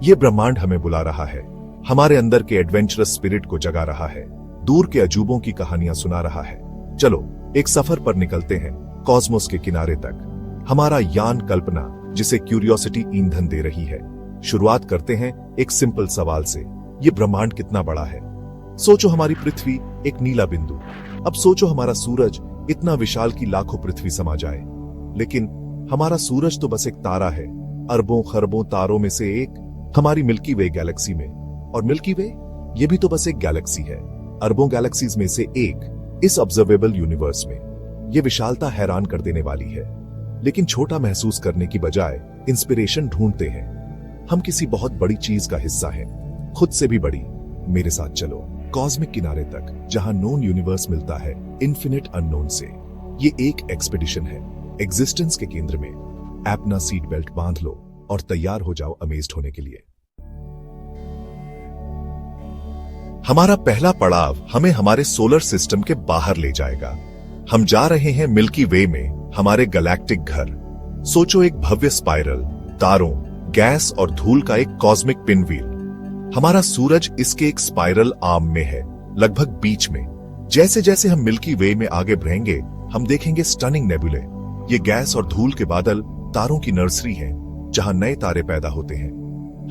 ये ब्रह्मांड हमें बुला रहा है, हमारे अंदर के एडवेंचरस स्पिरिट को जगा रहा है, दूर के अजूबों की कहानियां सुना रहा है। चलो एक सफर पर निकलते हैं कॉस्मोस के किनारे तक। हमारा यान कल्पना, जिसे क्यूरियोसिटी ईंधन दे रही है। शुरुआत करते हैं एक सिंपल सवाल से, ये ब्रह्मांड कितना बड़ा है? सोचो हमारी पृथ्वी एक नीला बिंदु, अब सोचो हमारा सूरज इतना विशाल कि लाखों पृथ्वी समा जाए। लेकिन हमारा सूरज तो बस एक तारा है, अरबों खरबों तारों में से एक, हमारी मिल्की वे गैलेक्सी में। और मिल्की वे ये भी तो बस एक गैलेक्सी है, अरबों गैलेक्सीज में से एक इस ऑब्जर्वेबल यूनिवर्स में। ये विशालता हैरान कर देने वाली है, लेकिन छोटा महसूस करने की बजाय इंस्पिरेशन ढूंढते हैं। हम किसी बहुत बड़ी चीज का हिस्सा हैं, खुद से भी बड़ी। मेरे साथ चलो कॉस्मिक किनारे तक, जहां नोन यूनिवर्स मिलता है इन्फिनिट अननोन से। ये एक एक्सपेडिशन है एग्जिस्टेंस के केंद्र में। अपना सीट बेल्ट बांध लो और तैयार हो जाओ अमेज्ड होने के लिए। हमारा पहला पड़ाव हमें हमारे सोलर सिस्टम के बाहर ले जाएगा। हम जा रहे हैं मिल्की वे में, हमारे गैलेक्टिक घर। सोचो एक भव्य स्पाइरल, तारों, गैस और धूल का एक कॉस्मिक पिनव्हील। हमारा सूरज इसके एक स्पाइरल आर्म में है, लगभग बीच में। जैसे जैसे हम मिल्की वे में आगे बढ़ेंगे, हम देखेंगे स्टनिंग नेबुले। ये गैस और धूल के बादल तारों की नर्सरी है, जहां नए तारे पैदा होते हैं।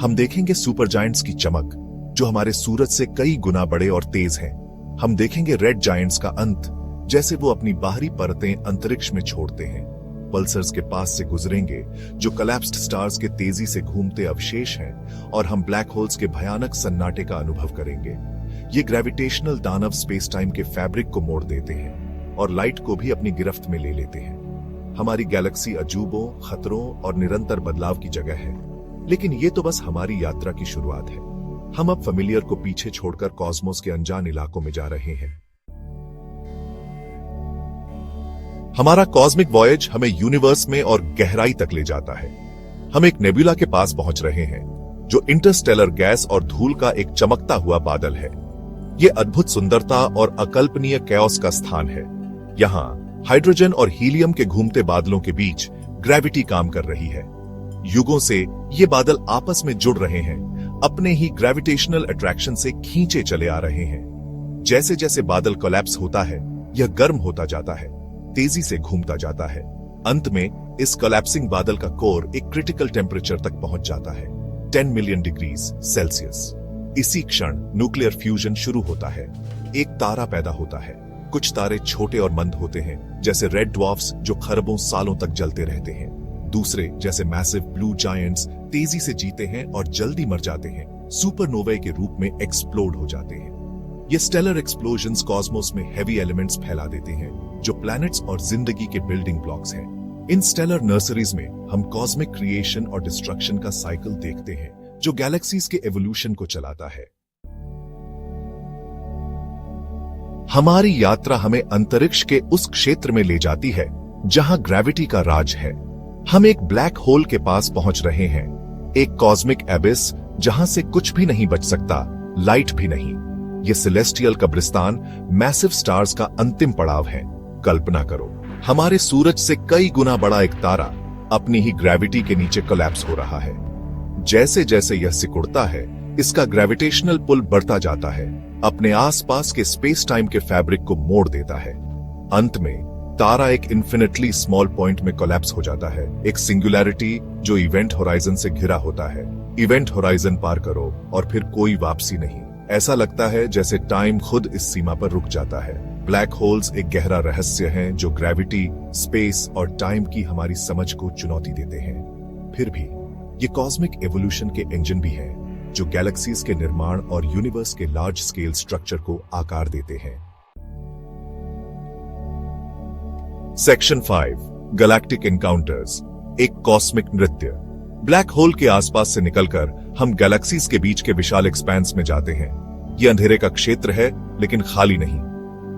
हम देखेंगे सुपर जायंट्स की चमक, जो हमारे सूरज से कई गुना बड़े और तेज हैं। हम देखेंगे रेड जायंट्स का अंत, जैसे वो अपनी बाहरी परतें अंतरिक्ष में छोड़ते हैं। पल्सर्स के पास से गुजरेंगे, जो कोलैप्स्ड स्टार्स के तेजी से घूमते अवशेष हैं, और हम ब्लैक होल्स के भयानक सन्नाटे का अनुभव करेंगे। ये ग्रेविटेशनल दानव स्पेस टाइम के फैब्रिक को मोड़ देते हैं और लाइट को भी अपनी गिरफ्त में ले लेते हैं। हमारी गैलेक्सी अजूबों, खतरों और निरंतर बदलाव की जगह है। लेकिन ये तो बस हमारी यात्रा की शुरुआत है। हम अब फेमिलियर को पीछे छोड़कर कॉस्मोस के अनजान इलाकों में जा रहे हैं। हमारा कॉस्मिक वॉयज हमें यूनिवर्स में और गहराई तक ले जाता है। हम एक नेबुला के पास पहुंच रहे हैं, जो इंटरस्टेलर गैस और धूल का एक चमकता हुआ बादल है। यह अद्भुत सुंदरता और अकल्पनीय कैओस का स्थान है। यहाँ हाइड्रोजन और हीलियम के घूमते बादलों के बीच ग्रेविटी काम कर रही है। युगों से ये बादल आपस में जुड़ रहे हैं, अपने ही ग्रेविटेशनल अट्रैक्शन से खींचे चले आ रहे हैं। जैसे जैसे बादल कोलैप्स होता है, यह गर्म होता जाता है, तेजी से घूमता जाता है। अंत में इस कोलैप्सिंग बादल का कोर एक क्रिटिकल टेम्परेचर तक पहुंच जाता है, 10 मिलियन डिग्री सेल्सियस। इसी क्षण न्यूक्लियर फ्यूजन शुरू होता है। एक तारा पैदा होता है। कुछ तारे छोटे और मंद होते हैं, जैसे रेड ड्वार्फ्स जो खरबों सालों तक जलते रहते हैं। दूसरे, जैसे मैसिव ब्लू जायंट्स, तेजी से जीते हैं और जल्दी मर जाते हैं, सुपरनोवा के रूप में एक्सप्लोड हो जाते हैं। ये स्टेलर एक्सप्लोजन्स कॉस्मोस में हेवी एलिमेंट्स फैला देते हैं, जो प्लैनेट्स और जिंदगी के बिल्डिंग ब्लॉक्स हैं। इन स्टेलर नर्सरीज में हम कॉस्मिक क्रिएशन और डिस्ट्रक्शन का साइकिल देखते हैं, जो गैलेक्सीज के एवोल्यूशन को चलाता है। हमारी यात्रा हमें अंतरिक्ष के उस क्षेत्र में ले जाती है जहां ग्रेविटी का राज है। हम एक ब्लैक होल के पास पहुंच रहे हैं, एक कॉस्मिक एबिस जहां से कुछ भी नहीं बच सकता, लाइट भी नहीं। ये सेलेस्टियल कब्रिस्तान मैसिव स्टार्स का अंतिम पड़ाव है। कल्पना करो, हमारे सूरज से कई गुना बड़ा एक तारा अपनी ही ग्रेविटी के नीचे कोलैप्स हो रहा है। जैसे जैसे यह सिकुड़ता है, इसका ग्रेविटेशनल पुल बढ़ता जाता है, अपने आसपास के स्पेस टाइम के फैब्रिक को मोड़ देता है। अंत में तारा एक इन्फिनिटली स्मॉल पॉइंट में कोलैप्स हो जाता है, एक सिंगुलैरिटी जो इवेंट होराइजन से घिरा होता है। इवेंट होराइजन पार करो और फिर कोई वापसी नहीं। ऐसा लगता है जैसे टाइम खुद इस सीमा पर रुक जाता है। ब्लैक होल्स एक गहरा रहस्य हैं, जो ग्रेविटी, स्पेस और टाइम की हमारी समझ को चुनौती देते हैं। फिर भी ये कॉस्मिक एवोल्यूशन के इंजन भी हैं, जो गैलेक्सीज के निर्माण और यूनिवर्स के लार्ज स्केल स्ट्रक्चर को आकार देते हैं। सेक्शन 5, गैलेक्टिक एनकाउंटर्स, एक कॉस्मिक नृत्य। ब्लैक होल के आसपास से निकलकर हम गैलेक्सीज के बीच के विशाल एक्सपेंस में जाते हैं। यह अंधेरे का क्षेत्र है, लेकिन खाली नहीं।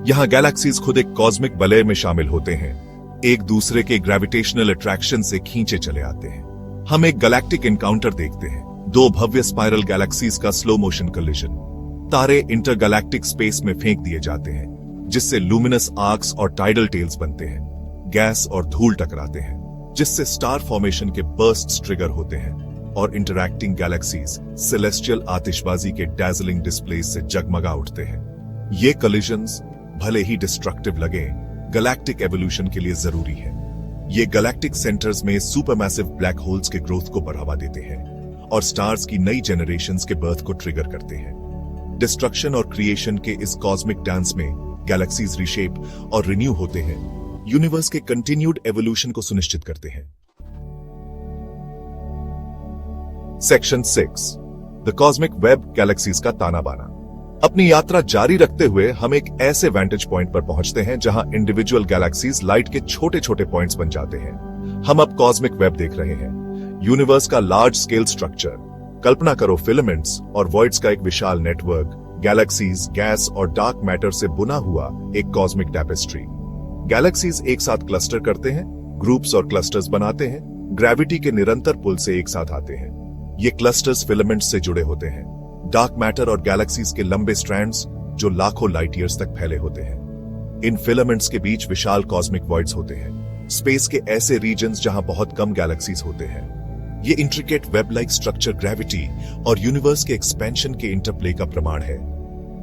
यहाँ गैलेक्सीज खुद एक कॉस्मिक वलय में शामिल होते हैं, एक दूसरे के ग्रेविटेशनल अट्रैक्शन से खींचे चले आते हैं। हम एक गैलेक्टिक एनकाउंटर देखते हैं, दो भव्य स्पाइरल गैलेक्सीज का स्लो मोशन कोलिजन। तारे इंटरगैलेक्टिक स्पेस में फेंक दिए जाते हैं, जिससे लुमिनस आर्क्स और टाइडल टेल्स बनते हैं। गैस और धूल टकराते हैं, जिससे स्टार फॉर्मेशन के बर्स्ट्स ट्रिगर होते हैं। और इंटरैक्टिंग गैलेक्सीज सेलेस्टियल आतिशबाजी के डैजलिंग डिस्प्ले से जगमगा उठते हैं। ये कॉलिजन्स भले ही डिस्ट्रक्टिव लगे, गैलेक्टिक एवोल्यूशन के लिए जरूरी है। ये गैलेक्टिक सेंटर्स में सुपरमैसिव ब्लैक होल्स के ग्रोथ को बढ़ावा देते हैं और स्टार्स की नई जनरेशंस के बर्थ को ट्रिगर करते हैं। डिस्ट्रक्शन और क्रिएशन के इस कॉस्मिक डांस में गैलेक्सीज रिशेप और रिन्यू होते हैं, यूनिवर्स के कंटिन्यूड एवोल्यूशन को सुनिश्चित करते हैं। Section 6 the cosmic web, galaxies का ताना बाना। अपनी यात्रा जारी रखते हुए हम एक ऐसे वेंटेज पॉइंट पर पहुंचते हैं जहां इंडिविजुअल गैलेक्सीज लाइट के छोटे छोटे पॉइंट्स बन जाते हैं। हम अब कॉस्मिक वेब देख रहे हैं, यूनिवर्स का लार्ज स्केल स्ट्रक्चर। कल्पना करो फिलामेंट्स और वॉइड्स का एक विशाल नेटवर्क, गैलेक्सीज, गैस और डार्क मैटर से बुना हुआ एक कॉस्मिक टैपेस्ट्री। गैलेक्सीज एक साथ क्लस्टर करते हैं, ग्रुप्स और क्लस्टर्स बनाते हैं, ग्रेविटी के निरंतर पुल से एक साथ आते हैं। ये क्लस्टर्स फिलामेंट्स से जुड़े होते हैं, डार्क मैटर और गैलेक्सीज के लंबे स्ट्रैंड्स जो लाखों लाइट ईयर्स तक फैले होते हैं। इन फिलामेंट्स के बीच विशाल कॉस्मिक वॉइड्स होते हैं, स्पेस के ऐसे रीजन्स जहां बहुत कम गैलेक्सीज होते हैं। ये intricate web like structure gravity और यूनिवर्स के एक्सपेंशन के इंटरप्ले का प्रमाण है।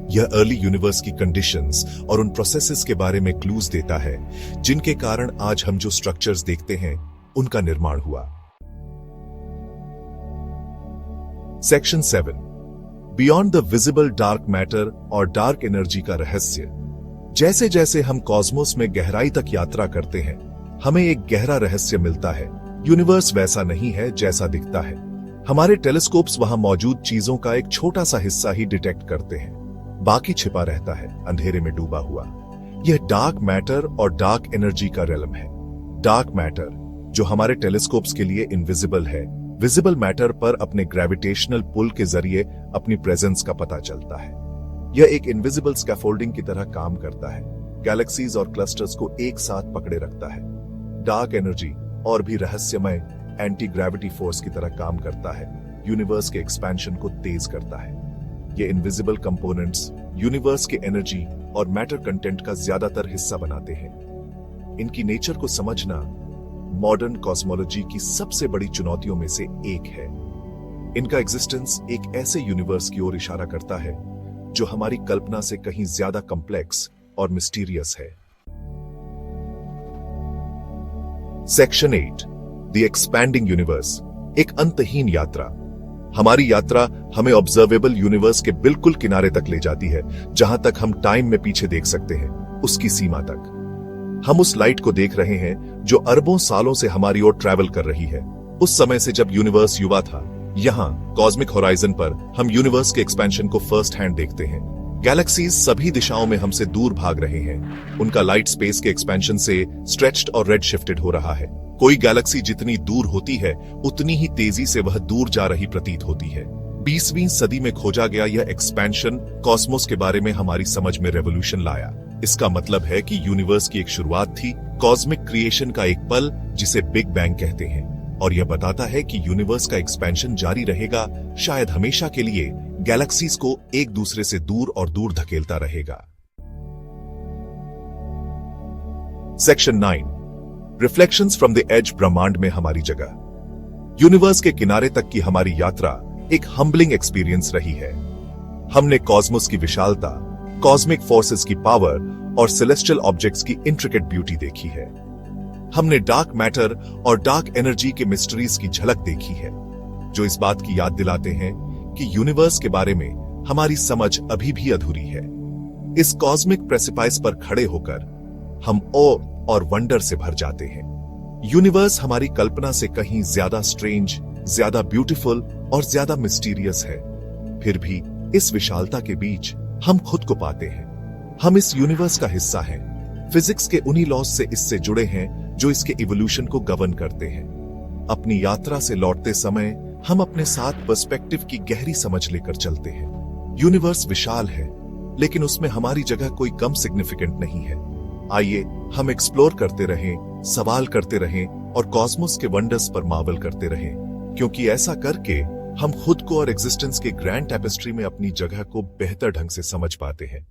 यह अर्ली यूनिवर्स की कंडीशंस और उन प्रोसेसेस के बारे में क्लूज देता है जिनके कारण आज हम जो स्ट्रक्चर्स देखते हैं उनका निर्माण हुआ। Section 7 beyond the visible, dark matter और डार्क एनर्जी का रहस्य। जैसे जैसे हम कॉस्मोस में गहराई तक यात्रा करते हैं, हमें एक गहरा रहस्य मिलता है। यूनिवर्स वैसा नहीं है जैसा दिखता है। हमारे टेलीस्कोप्स वहां मौजूद चीजों का एक छोटा सा हिस्सा ही डिटेक्ट करते हैं, बाकी छिपा रहता है, अंधेरे में डूबा हुआ। यह डार्क मैटर और डार्क एनर्जी का रेलम है। डार्क मैटर जो हमारे टेलीस्कोप्स के लिए इनविजिबल है, विजिबल मैटर पर अपने ग्रेविटेशनल पुल के जरिए अपनी प्रेजेंस का पता चलता है। यह एक इनविजिबल स्कैफोल्डिंग की तरह काम करता है, गैलेक्सीज और क्लस्टर्स को एक साथ पकड़े रखता है। डार्क एनर्जी और भी रहस्यमय एंटी ग्रेविटी फोर्स की तरह काम करता है, यूनिवर्स के एक्सपेंशन को तेज करता है। ये इनविजिबल कंपोनेंट्स यूनिवर्स के एनर्जी और मैटर कंटेंट का ज्यादातर हिस्सा बनाते हैं। इनकी नेचर को समझना मॉडर्न कॉस्मोलॉजी की सबसे बड़ी चुनौतियों में से एक है। इनका एग्जिस्टेंस एक ऐसे यूनिवर्स की ओर इशारा करता है जो हमारी कल्पना से कहीं ज्यादा कॉम्प्लेक्स और मिस्टीरियस है। सेक्शन 8 द एक्सपैंडिंग यूनिवर्स, एक अंतहीन यात्रा। हमारी यात्रा हमें ऑब्जर्वेबल यूनिवर्स के बिल्कुल किनारे तक ले जाती है, जहां तक हम टाइम में पीछे देख सकते हैं, उसकी सीमा तक। हम उस लाइट को देख रहे हैं जो अरबों सालों से हमारी ओर ट्रैवल कर रही है, उस समय से जब यूनिवर्स युवा था। यहाँ कॉस्मिक होराइजन पर हम यूनिवर्स के एक्सपेंशन को फर्स्ट हैंड देखते हैं। गैलेक्सीज सभी दिशाओं में हमसे दूर भाग रहे हैं। उनका लाइट स्पेस के एक्सपेंशन से स्ट्रेच्ड और रेड शिफ्टेड हो रहा है। कोई गैलेक्सी जितनी दूर होती है, उतनी ही तेजी से वह दूर जा रही प्रतीत होती है। 20वीं सदी में खोजा गया यह एक्सपेंशन कॉस्मोस के बारे में हमारी समझ में रेवोल्यूशन लाया। इसका मतलब है कि यूनिवर्स की एक शुरुआत थी, कॉस्मिक क्रिएशन का एक पल जिसे बिग बैंग कहते हैं, और यह बताता है कि यूनिवर्स का एक्सपेंशन जारी रहेगा, शायद हमेशा के लिए, गैलेक्सीज को एक दूसरे से दूर और दूर धकेलता रहेगा। Section 9 reflections from the edge, ब्रह्मांड में हमारी जगह। यूनिवर्स के किनारे तक की हमारी यात्रा एक हम्बलिंग एक्सपीरियंस रही है। हमने कॉस्मोस की विशालता, कॉस्मिक फोर्सेस की पावर और सेलेस्टियल ऑब्जेक्ट्स की इंट्रिकेट ब्यूटी देखी है। हमने डार्क मैटर और डार्क एनर्जी के मिस्ट्रीज की झलक देखी है, जो इस बात की याद दिलाते हैं कि यूनिवर्स के बारे में हमारी समझ अभी भी अधूरी है। इस कॉस्मिक प्रेसिपाइस पर खड़े होकर हम ऑ और वंडर से भर जाते हैं। यूनिवर्स हमारी कल्पना से कहीं ज्यादा स्ट्रेंज, ज्यादा ब्यूटीफुल और ज्यादा मिस्टीरियस है। फिर भी इस विशालता के बीच हम खुद को पाते हैं। हम इस यूनिवर्स का हिस्सा हैं। फिजिक्स के उन्हीं लॉज से इससे जुड़े हैं जो इसके इवोल्यूशन को गवर्न करते हैं। अपनी यात्रा से लौटते समय हम अपने साथ पर्सपेक्टिव की गहरी समझ लेकर चलते हैं। यूनिवर्स विशाल है, लेकिन उसमें हमारी जगह कोई कम सिग्निफिकेंट नहीं है। आइए हम एक्सप्लोर करते रहें, सवाल करते रहें और कॉस्मोस के वंडर्स पर मार्वल करते रहें, क्योंकि ऐसा करके हम खुद को और एग्जिस्टेंस के ग्रैंड टैपेस्ट्री में अपनी जगह को बेहतर ढंग से समझ पाते हैं।